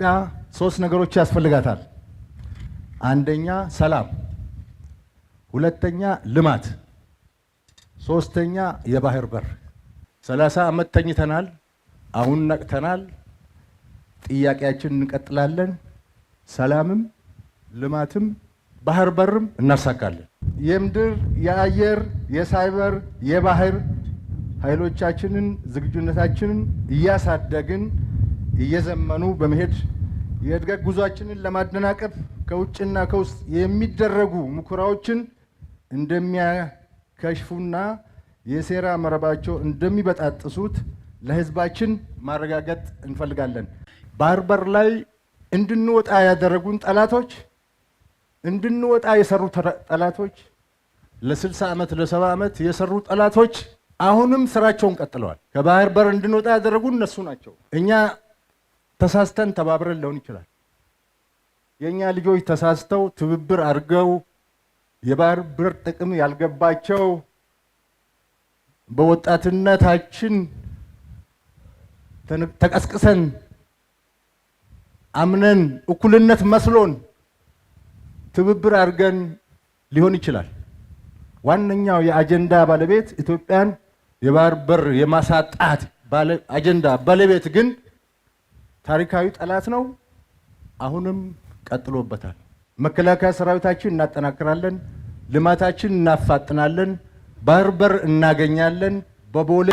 ኢትዮጵያ ሶስት ነገሮች ያስፈልጋታል። አንደኛ ሰላም፣ ሁለተኛ ልማት፣ ሶስተኛ የባህር በር። 30 ዓመት ተኝተናል። አሁን ነቅተናል። ጥያቄያችንን እንቀጥላለን። ሰላምም ልማትም ባህር በርም እናሳካለን። የምድር የአየር የሳይበር የባህር ኃይሎቻችንን ዝግጁነታችንን እያሳደግን እየዘመኑ በመሄድ የእድገት ጉዟችንን ለማደናቀፍ ከውጭና ከውስጥ የሚደረጉ ሙከራዎችን እንደሚያከሽፉና የሴራ መረባቸው እንደሚበጣጥሱት ለሕዝባችን ማረጋገጥ እንፈልጋለን። ባህር በር ላይ እንድንወጣ ያደረጉን ጠላቶች እንድንወጣ የሰሩ ጠላቶች ለ60 ዓመት ለ70 ዓመት የሰሩ ጠላቶች አሁንም ስራቸውን ቀጥለዋል። ከባህር በር እንድንወጣ ያደረጉን እነሱ ናቸው። እኛ ተሳስተን ተባብረን ሊሆን ይችላል። የኛ ልጆች ተሳስተው ትብብር አድርገው የባህር በር ጥቅም ያልገባቸው በወጣትነታችን ተቀስቅሰን አምነን እኩልነት መስሎን ትብብር አድርገን ሊሆን ይችላል። ዋነኛው የአጀንዳ ባለቤት ኢትዮጵያን የባህር በር የማሳጣት አጀንዳ ባለቤት ግን ታሪካዊ ጠላት ነው። አሁንም ቀጥሎበታል። መከላከያ ሰራዊታችን እናጠናክራለን፣ ልማታችን እናፋጥናለን፣ ባህር በር እናገኛለን። በቦሌ